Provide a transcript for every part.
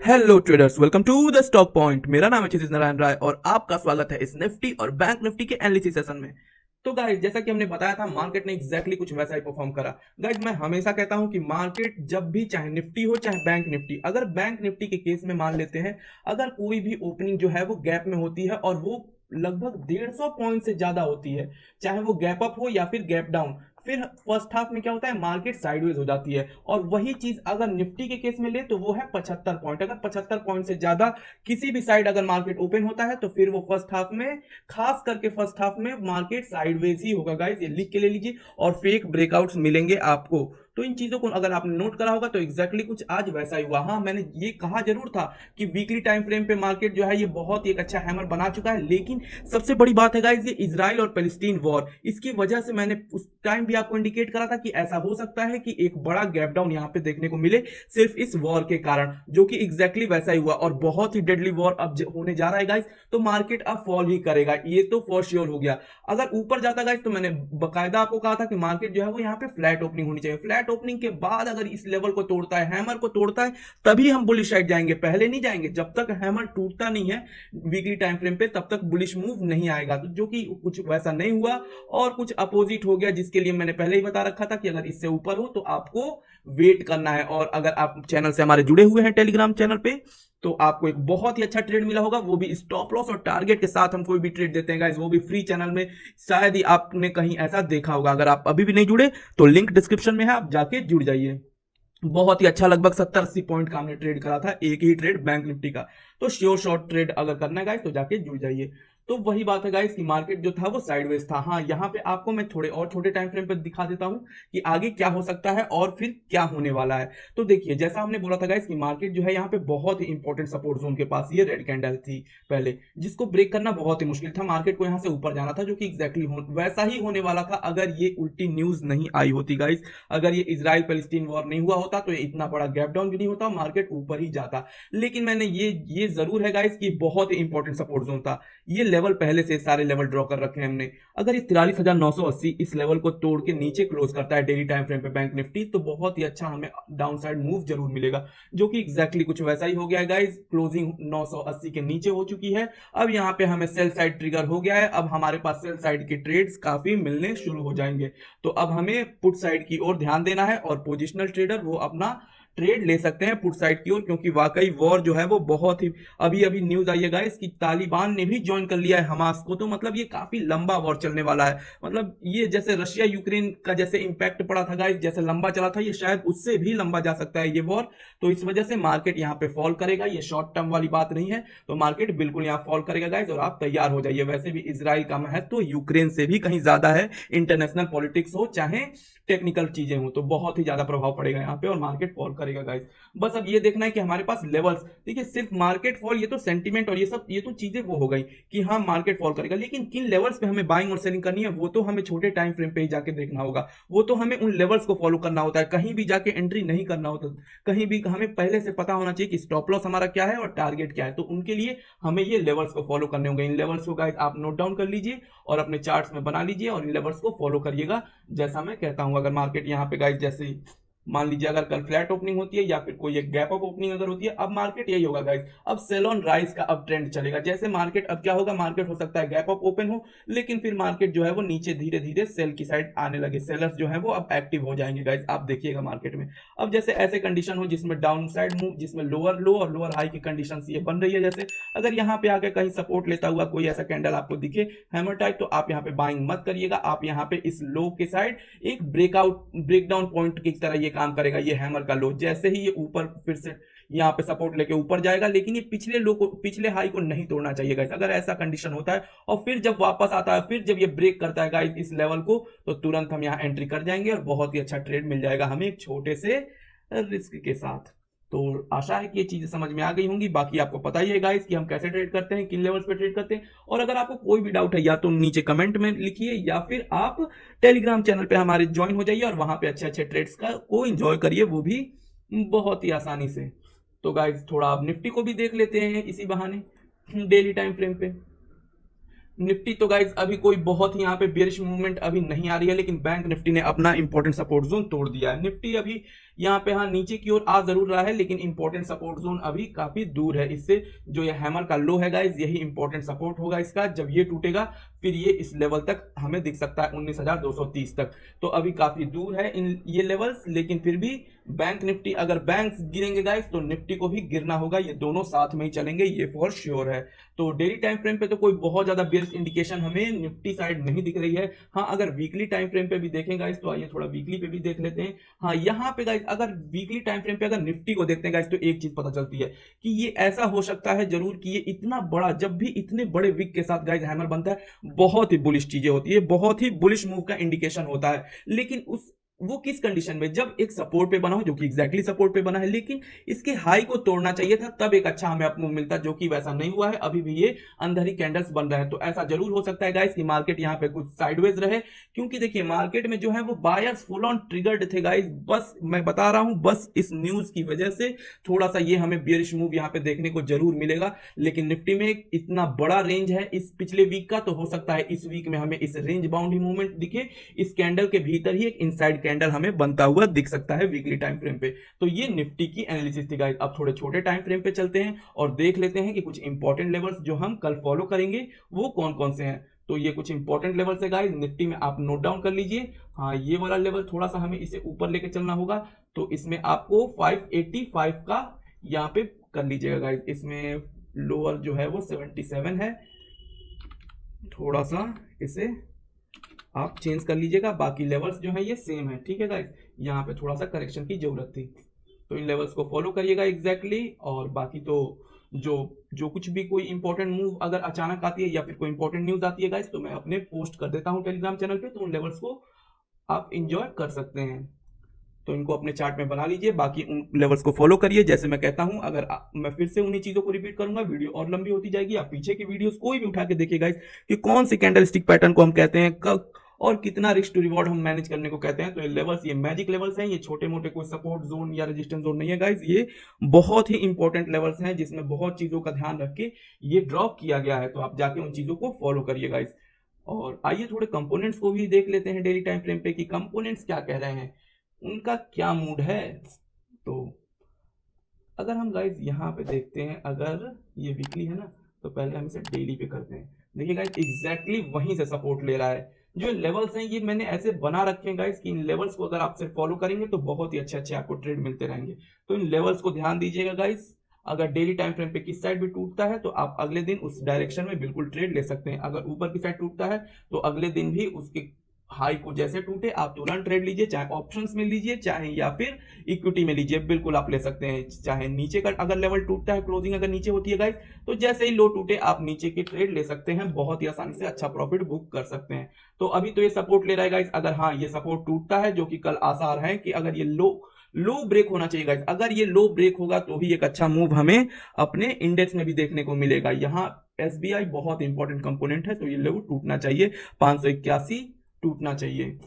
Hello traders, welcome to the stock point. मेरा नाम है क्षितिज नारायण राय और आपका स्वागत है इस निफ्टी और बैंक निफ्टी के एनालिसिस सेशन में। तो गाइस, जैसा कि हमने बताया था, मार्केट ने एग्जैक्टली कुछ वैसा ही परफॉर्म करा। गाइस, मैं हमेशा कहता हूं कि मार्केट जब भी, चाहे निफ्टी हो चाहे बैंक निफ्टी, अगर बैंक निफ्टी के केस में मान लेते हैं, अगर कोई भी ओपनिंग जो है वो गैप में होती है और वो लगभग 150 पॉइंट से ज्यादा होती है, चाहे वो गैप अप हो या फिर गैप डाउन, फिर फर्स्ट हाफ में क्या होता है, मार्केट साइडवेज हो जाती है। और वही चीज अगर निफ्टी के केस में ले तो वो है 75 पॉइंट। अगर 75 पॉइंट से ज्यादा किसी भी साइड अगर मार्केट ओपन होता है तो फिर वो फर्स्ट हाफ में, खास करके फर्स्ट हाफ में, मार्केट साइडवेज ही होगा। गाइस, ये लिख के ले लीजिए। और फेक ब्रेकआउट्स मिलेंगे आपको। तो इन चीजों को अगर आपने नोट करा होगा तो एग्जैक्टली कुछ आज वैसा ही हुआ। हाँ, मैंने ये कहा जरूर था कि वीकली टाइम फ्रेम पे मार्केट जो है ये बहुत ही एक अच्छा हैमर बना चुका है, लेकिन सबसे बड़ी बात है गाइस, ये इजराइल और पैलेस्टीन वॉर, इसकी वजह से मैंने उस टाइम भी आपको इंडिकेट करा था कि ऐसा हो सकता है कि एक बड़ा गैप डाउन यहां पे देखने को मिले, सिर्फ इस वॉर के कारण, जो कि एग्जैक्टली वैसा ही हुआ। और बहुत ही डेडली वॉर अब होने जा रहा है गाइस, तो मार्केट अब फॉल ही करेगा, ये तो फॉर श्योर हो गया। अगर ऊपर जाता गाइस तो मैंने बकायदा आपको कहा था कि मार्केट जो है वो यहाँ पे फ्लैट ओपनिंग होनी चाहिए। फ्लैट ओपनिंग के बाद अगर इस लेवल को तोड़ता है, हैमर को तोड़ता है, तभी हम बुलिश साइड जाएंगे, पहले नहीं जाएंगे। जब तक हैमर टूटता नहीं है वीकली टाइम फ्रेम पे, तब तक बुलिश मूव नहीं आएगा। तो जो कि कुछ वैसा नहीं हुआ और कुछ अपोजिट हो गया, जिसके लिए मैंने पहले ही बता रखा था कि अगर इससे ऊपर हो तो आपको वेट करना है। और अगर आप चैनल से हमारे जुड़े हुए हैं टेलीग्राम चैनल पे, तो आपको एक बहुत ही अच्छा ट्रेड मिला होगा, वो भी स्टॉप लॉस और टारगेट के साथ। हम कोई भी ट्रेड देते हैं गाइस, वो भी फ्री चैनल में। शायद ही आपने कहीं ऐसा देखा होगा। अगर आप अभी भी नहीं जुड़े तो लिंक डिस्क्रिप्शन में है, आप जाके जुड़ जाइए। बहुत ही अच्छा, लगभग 70-80 पॉइंट का हमने ट्रेड करा था, एक ही ट्रेड बैंक निफ्टी का। तो श्योर शॉर्ट ट्रेड अगर करना है गाइस तो जाके जुड़ जाइए। तो वही बात है गाइस कि मार्केट जो था वो साइडवेज था। हाँ, यहाँ पे आपको मैं थोड़े और छोटे टाइम फ्रेम पर दिखा देता हूँ कि आगे क्या हो सकता है और फिर क्या होने वाला है। तो देखिए, जैसा हमने बोला था गाइस कि मार्केट जो है यहाँ पे बहुत ही इंपॉर्टेंट सपोर्ट जोन के पास, ये रेड कैंडल थी पहले, जिसको ब्रेक करना बहुत ही मुश्किल था। मार्केट को यहाँ से ऊपर जाना था, जो कि एग्जैक्टली वैसा ही होने वाला था अगर ये उल्टी न्यूज नहीं आई होती गाइस। अगर ये इजराइल पैलेस्टीन वॉर नहीं हुआ होता तो ये इतना बड़ा गैप डाउन भी नहीं होता, मार्केट ऊपर ही जाता। लेकिन मैंने ये जरूर है गाइस कि बहुत ही इंपॉर्टेंट सपोर्ट जोन था। ये लेवल पहले से सारे लेवल ड्रॉ कर रखे हैं हमने। अगर ये 43,980 इस लेवल को तोड़ के नीचे क्लोज करता है डेली टाइम फ्रेम पे बैंक निफ्टी, तो बहुत ही अच्छा हमें डाउन साइड मूव जरूर मिलेगा, जो कि एग्जैक्टली कुछ वैसा ही हो गया है गाइस। क्लोजिंग 980 के नीचे हो चुकी है। अब यहाँ पे हमें सेल साइड ट्रिगर हो गया है। अब हमारे पास सेल साइड की ट्रेड्स काफी मिलने शुरू हो जाएंगे। तो अब हमें पुट साइड की ओर ध्यान देना है और पोजिशनल ट्रेडर वो अपना ट्रेड ले सकते हैं पुट साइड की ओर, क्योंकि वाकई वॉर जो है वो बहुत ही, अभी अभी न्यूज आई है गाइस कि तालिबान ने भी ज्वाइन कर लिया है हमास को। तो मतलब ये काफी लंबा वॉर चलने वाला है। मतलब ये जैसे रशिया यूक्रेन का जैसे इंपैक्ट पड़ा था गाइस, जैसे लंबा चला था, ये शायद उससे भी लंबा जा सकता है ये वॉर। तो इस वजह से मार्केट यहाँ पे फॉल करेगा, ये शॉर्ट टर्म वाली बात नहीं है। तो मार्केट बिल्कुल यहाँ फॉल करेगा गाइस, और आप तैयार हो जाइए। वैसे भी इसराइल का महत्व तो यूक्रेन से भी कहीं ज्यादा है। इंटरनेशनल पॉलिटिक्स हो चाहे टेक्निकल चीजें हो, तो बहुत ही ज्यादा प्रभाव पड़ेगा यहाँ पे और मार्केट फॉल करेगा गाइस। बस अब ये देखना है कि हमारे पास लेवल्स, देखिए सिर्फ मार्केट फॉल, ये तो सेंटीमेंट और ये तो चीजें वो हो गई कि हाँ मार्केट फॉल करेगा, लेकिन किन लेवल्स पे हमें बाइंग और सेलिंग करनी है वो तो हमें छोटे टाइम फ्रेम पे ही जाके देखना होगा। वो तो हमें उन लेवल्स को फॉलो करना होता है, कहीं भी जाके एंट्री नहीं करना होता। कहीं भी हमें पहले से पता होना चाहिए कि स्टॉप लॉस हमारा क्या है और टारगेट क्या है। तो उनके लिए हमें ये लेवल्स को फॉलो करने होंगे। इन लेवल्स को गाइस आप नोट डाउन कर लीजिए और अपने चार्ट्स में बना लीजिए और इन लेवल्स को फॉलो करिएगा, जैसा मैं कहता हूं। अगर मार्केट यहाँ पे गाइस, जैसे मान लीजिए अगर कल फ्लैट ओपनिंग होती है या फिर कोई एक गैप अप ओपनिंग अगर होती है, अब मार्केट यही होगा गाइस, अब सेल ऑन राइज का अब ट्रेंड चलेगा। जैसे मार्केट अब क्या होगा, मार्केट हो सकता है गैप अप ओपन हो, लेकिन फिर मार्केट जो है वो नीचे धीरे धीरे सेल की साइड आने लगे। सेलर्स जो है वो अब एक्टिव हो जाएंगे गाइस, आप देखिएगा मार्केट में। अब जैसे ऐसे कंडीशन हो जिसमें डाउन साइड मूव, जिसमें लोअर लो और लोअर हाई की कंडीशन ये बन रही है, जैसे अगर यहाँ पे आके कहीं सपोर्ट लेता हुआ कोई ऐसा कैंडल आपको दिखे हैमर टाइप, तो आप यहाँ पे बाइंग मत करिएगा। आप यहाँ पे इस लो के साइड एक ब्रेकडाउन पॉइंट की तरह ये काम करेगा। ये हैमर का लो जैसे ही ये ऊपर फिर से यहाँ पे सपोर्ट लेके ऊपर जाएगा, लेकिन ये पिछले लो को, पिछले हाई को नहीं तोड़ना चाहिए गाइस। अगर ऐसा कंडीशन होता है और फिर जब वापस आता है, फिर जब ये ब्रेक करता है गाइस इस लेवल को, तो तुरंत हम यहाँ एंट्री कर जाएंगे और बहुत ही अच्छा ट्रेड मिल जाएगा हमें एक छोटे से रिस्क के साथ। तो आशा है कि ये चीजें समझ में आ गई होंगी। बाकी आपको पता ही है गाइस कि हम कैसे ट्रेड करते हैं, किन लेवल्स पे ट्रेड करते हैं। और अगर आपको कोई भी डाउट है, या तो नीचे कमेंट में लिखिए या फिर आप टेलीग्राम चैनल पे हमारे ज्वाइन हो जाइए और वहां पे अच्छे अच्छे ट्रेड्स का को एंजॉय करिए, वो भी बहुत ही आसानी से। तो गाइस, थोड़ा आप निफ्टी को भी देख लेते हैं इसी बहाने डेली टाइम फ्रेम पे। निफ्टी तो गाइज अभी कोई बहुत ही यहाँ पे बेरिश मूवमेंट अभी नहीं आ रही है, लेकिन बैंक निफ्टी ने अपना इंपॉर्टेंट सपोर्ट जोन तोड़ दिया है। निफ्टी अभी यहाँ पे हाँ नीचे की ओर आ जरूर रहा है, लेकिन इंपॉर्टेंट सपोर्ट जोन अभी काफी दूर है इससे। जो ये हैमर का लो है गाइज, यही इंपॉर्टेंट सपोर्ट होगा इसका। जब ये टूटेगा फिर ये इस लेवल तक हमें दिख सकता है 19,230 तक। तो अभी काफी दूर है इन ये लेवल्स, लेकिन फिर भी बैंक निफ्टी, अगर बैंक गिरेंगे गाइज तो निफ्टी को भी गिरना होगा, ये दोनों साथ में ही चलेंगे, ये फॉर श्योर है। तो डेली टाइम फ्रेम पे तो कोई बहुत ज्यादा बेयरिश इंडिकेशन हमें निफ्टी साइड नहीं दिख रही है। हाँ अगर वीकली टाइम फ्रेम पे भी देखें गाइज, तो आइए थोड़ा वीकली पे भी देख लेते हैं। हाँ यहाँ पे गाइज अगर वीकली टाइम फ्रेम पे अगर निफ्टी को देखते हैं गाइज, तो एक चीज पता चलती है कि ये ऐसा हो सकता है जरूर कि ये इतना बड़ा, जब भी इतने बड़े विक के साथ गाइज हैमर बनता है, बहुत ही बुलिश चीजें होती है, बहुत ही बुलिश मूव का इंडिकेशन होता है। लेकिन वो किस कंडीशन में, जब एक सपोर्ट पे बना हो, जो कि एग्जैक्टली सपोर्ट पे बना है, लेकिन इसके हाई को तोड़ना चाहिए था, तब एक अच्छा हमें अपमूव मिलता, जो कि वैसा नहीं हुआ है। अभी भी ये अंदर ही कैंडल्स बन रहे हैं। तो ऐसा जरूर हो सकता है गाइस कि मार्केट यहाँ पे कुछ साइडवेज रहे, क्योंकि देखिए मार्केट में जो है वो बायर्स फुल ऑन ट्रिगर्ड थे गाइस। बस मैं बता रहा हूं, बस इस न्यूज की वजह से थोड़ा सा ये हमें बेयरिश मूव यहाँ पे देखने को जरूर मिलेगा। लेकिन निफ्टी में इतना बड़ा रेंज है इस पिछले वीक का, तो हो सकता है इस वीक में हमें इस रेंज बाउंड ही मूवमेंट दिखे, इस कैंडल के भीतर ही एक इनसाइड कैंडल हमें बनता हुआ दिख सकता है वीकली टाइम फ्रेम पे। तो ये निफ्टी की एनालिसिस थी गाइस। अब थोड़े छोटे टाइम फ्रेम पे चलते हैं और देख लेते हैं कि कुछ इंपॉर्टेंट लेवल्स जो हम कल फॉलो करेंगे वो कौन कौन से हैं। तो ये कुछ इंपॉर्टेंट लेवल्स है गाइस निफ्टी में, आप नोट डाउन कर लीजिए। हाँ ये वाला लेवल थोड़ा सा हमें इसे ऊपर लेके चलना होगा, तो इसमें आपको 585 का यहाँ पे कर लीजिएगा गाइस। इसमें लोअर जो है वो 77 है, थोड़ा सा इसे आप चेंज कर लीजिएगा। बाकी लेवल्स जो है ये सेम है, ठीक है गाइस। यहाँ पे थोड़ा सा करेक्शन की जरूरत थी, तो इन लेवल्स को फॉलो करिएगा एग्जैक्टली। और बाकी तो जो जो कुछ भी कोई इंपॉर्टेंट मूव अगर अचानक आती है या फिर कोई इंपॉर्टेंट न्यूज आती है गाइस, तो मैं अपने पोस्ट कर देता हूँ टेलीग्राम चैनल पे, तो उन लेवल्स को आप इंजॉय कर सकते हैं। तो इनको अपने चार्ट में बना लीजिए, बाकी उन लेवल्स को फॉलो करिए। जैसे मैं कहता हूं, अगर मैं फिर से उन्हीं चीजों को रिपीट करूंगा, वीडियो और लंबी होती जाएगी। आप पीछे की वीडियोस कोई भी उठा के देखिए गाइस कि कौन सी कैंडल स्टिक पैटर्न को हम कहते हैं, कब और कितना रिस्क टू रिवॉर्ड हम मैनेज करने को कहते हैं। तो ये लेवल्स, ये मैजिक लेवल्स हैं, ये छोटे मोटे कोई सपोर्ट जोन या रेजिस्टेंस जोन नहीं है गाइस, ये बहुत ही इंपॉर्टेंट लेवल्स हैं जिसमें बहुत चीजों का ध्यान रख के ये ड्रॉप किया गया है। तो आप जाके उन चीजों को फॉलो करिए गाइस। और आइए थोड़े कंपोनेंट्स को भी देख लेते हैं डेली टाइम फ्रेम पे कि कंपोनेंट्स क्या कह रहे हैं, उनका क्या मूड है। तो अगर हम गाइज यहाँ पे देखते हैं, अगर ये वीकली है ना, तो पहले हम इसे डेली पे करते हैं। देखिए गाइज एग्जैक्टली वहीं से सपोर्ट ले रहा है। जो लेवल्स हैं ये मैंने ऐसे बना रखे हैं गाइज कि इन लेवल्स को अगर आप सिर्फ फॉलो करेंगे तो बहुत ही अच्छे अच्छे आपको ट्रेड मिलते रहेंगे। तो इन लेवल्स को ध्यान दीजिएगा गाइज। अगर डेली टाइम फ्रेम पे किस साइड भी टूटता है तो आप अगले दिन उस डायरेक्शन में बिल्कुल ट्रेड ले सकते हैं। अगर ऊपर की साइड टूटता है तो अगले दिन भी उसके हाई को जैसे टूटे आप तुरंत ट्रेड लीजिए, चाहे ऑप्शंस में लीजिए चाहे या फिर इक्विटी में लीजिए, बिल्कुल आप ले सकते हैं। चाहे नीचे का अगर लेवल टूटता है, क्लोजिंग अगर नीचे होती है गाइस, तो जैसे ही लो टूटे आप नीचे की ट्रेड ले सकते हैं, बहुत ही आसानी से अच्छा प्रॉफिट बुक कर सकते हैं। तो अभी तो ये सपोर्ट ले रहा है गाइस। अगर हाँ ये सपोर्ट टूटता है, जो कि कल आसार है कि अगर ये लो ब्रेक होना चाहिए गाइस, अगर ये लो ब्रेक होगा तो ही एक अच्छा मूव हमें अपने इंडेक्स में भी देखने को मिलेगा। यहाँ एसबीआई बहुत इंपॉर्टेंट कंपोनेंट है, तो ये लो टूटना चाहिए, 581 टूटना चाहिए।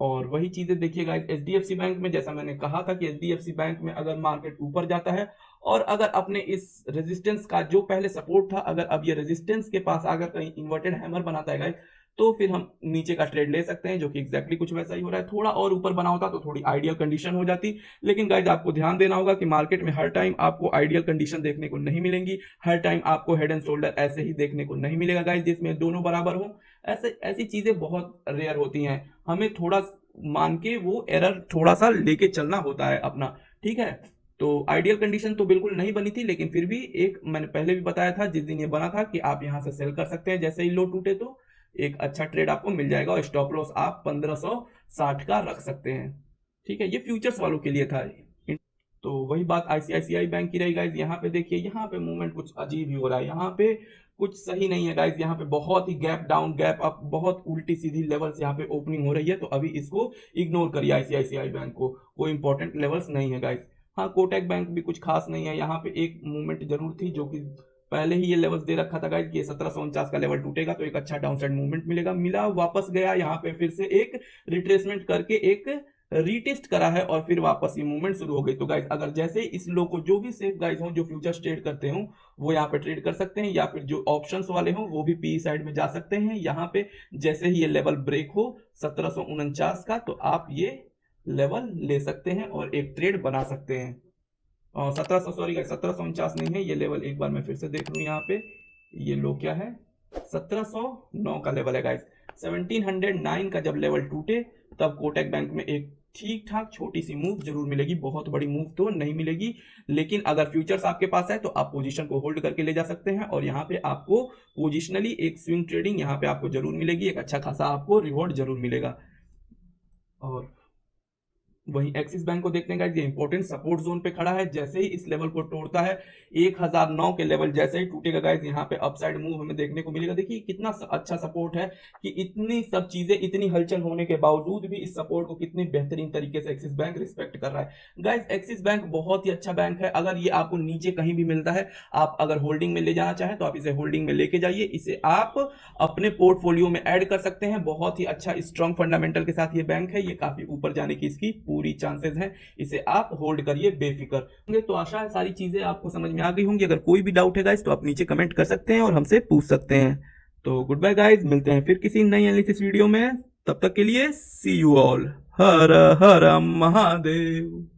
और वही चीजें देखिएगा एचडीएफसी बैंक में, जैसा मैंने कहा था कि एचडीएफसी बैंक में अगर मार्केट ऊपर जाता है और अगर अपने इस रेजिस्टेंस का जो पहले सपोर्ट था, अगर अब ये रेजिस्टेंस के पास अगर कहीं इन्वर्टेड हैमर बनाता है गाइस, तो फिर हम नीचे का ट्रेड ले सकते हैं, जो कि एग्जैक्टली कुछ वैसा ही हो रहा है। थोड़ा और ऊपर बना होता तो थोड़ी आइडियल कंडीशन हो जाती, लेकिन गाइस आपको ध्यान देना होगा कि मार्केट में हर टाइम आपको आइडियल कंडीशन देखने को नहीं मिलेंगी, हर टाइम आपको हेड एंड शोल्डर ऐसे ही देखने को नहीं मिलेगा गाइस जिसमें दोनों बराबर हो। ऐसी चीजें बहुत रेयर होती हैं, हमें थोड़ा मान के वो एरर थोड़ा सा लेके चलना होता है अपना, ठीक है। तो आइडियल कंडीशन तो बिल्कुल नहीं बनी थी, लेकिन फिर भी एक मैंने पहले भी बताया था जिस दिन ये बना था कि आप यहां से सेल कर सकते हैं, जैसे ही लो टूटे तो एक अच्छा ट्रेड आपको मिल जाएगा और स्टॉप लॉस आप 1560 का रख सकते हैं, ठीक है। ये फ्यूचर्स वालों के लिए था। तो वही बात आईसीआईसीआई बैंक की रही गाइज। यहाँ पे देखिए, यहाँ पे मूवमेंट कुछ अजीब ही हो रहा है, यहाँ पे कुछ सही नहीं है गाइज। यहाँ पे बहुत ही गैप डाउन गैप अप, बहुत उल्टी सीधी लेवल्स यहाँ पे ओपनिंग हो रही है, तो अभी इसको इग्नोर करिए आईसीआईसीआई बैंक को, कोई इंपॉर्टेंट लेवल्स नहीं है गाइज। हाँ कोटक बैंक भी कुछ खास नहीं है, यहाँ पे एक मूवमेंट जरूर थी जो कि पहले ही ये लेवल्स दे रखा था गाइज कि 1749 का लेवल टूटेगा तो एक अच्छा डाउनसाइड मूवमेंट मिलेगा, मिला, वापस गया, यहाँ पे फिर से एक रिट्रेसमेंट करके एक रीटेस्ट करा है और फिर वापस ये मूवमेंट शुरू हो गई। तो गाइज अगर जैसे इस लो को जो भी सेफ गाइज हो जो फ्यूचर्स ट्रेड करते हो वो यहाँ पे ट्रेड कर सकते हैं, या फिर जो ऑप्शंस वाले हो वो भी पी साइड में जा सकते हैं। यहाँ पे जैसे ही ये लेवल ब्रेक हो 1749 का, तो आप ये लेवल ले सकते हैं और एक ट्रेड बना सकते हैं। 1749 नहीं है ये लेवल, एक बार मैं फिर से देख लूं। यहाँ पे ये लो क्या है, 1709 का लेवल है गाइस। 1709 का जब लेवल टूटे तब कोटक बैंक में एक ठीक ठाक छोटी सी मूव जरूर मिलेगी, बहुत बड़ी मूव तो नहीं मिलेगी। लेकिन अगर फ्यूचर्स आपके पास है तो आप पोजीशन को होल्ड करके ले जा सकते हैं और यहाँ पे आपको पोजिशनली एक स्विंग ट्रेडिंग यहाँ पे आपको जरूर मिलेगी, एक अच्छा खासा आपको रिवॉर्ड जरूर मिलेगा। और वहीं एक्सिस बैंक को देखते हैं गाइस, ये इंपॉर्टेंट सपोर्ट जोन पे खड़ा है। जैसे ही इस लेवल को तोड़ता है 1009 के लेवल जैसे ही टूटेगा गाइस, यहाँ पे अपसाइड मूव हमें देखने को मिलेगा। देखिए कितना अच्छा सपोर्ट है कि इतनी सब चीजें, इतनी हलचल होने के बावजूद भी इस सपोर्ट को कितनी बेहतरीन तरीके से एक्सिस बैंक रिस्पेक्ट कर रहा है। गाइस एक्सिस बैंक बहुत ही अच्छा बैंक है। अगर ये आपको नीचे कहीं भी मिलता है, आप अगर होल्डिंग में ले जाना चाहें तो आप इसे होल्डिंग में लेके जाइए, इसे आप अपने पोर्टफोलियो में ऐड कर सकते हैं। बहुत ही अच्छा स्ट्रॉन्ग फंडामेंटल के साथ ये बैंक है, ये काफी ऊपर जाने की इसकी पूरी चांसेस हैं। इसे आप होल्ड करिए बेफिक्र होंगे। तो आशा है सारी चीजें आपको समझ में आ गई होंगी। अगर कोई भी डाउट है गाइस तो आप नीचे कमेंट कर सकते हैं और हमसे पूछ सकते हैं। तो गुड बाय गाइस, मिलते हैं फिर किसी नई एनालिसिस वीडियो में। तब तक के लिए see you all. Har Har Mahadev.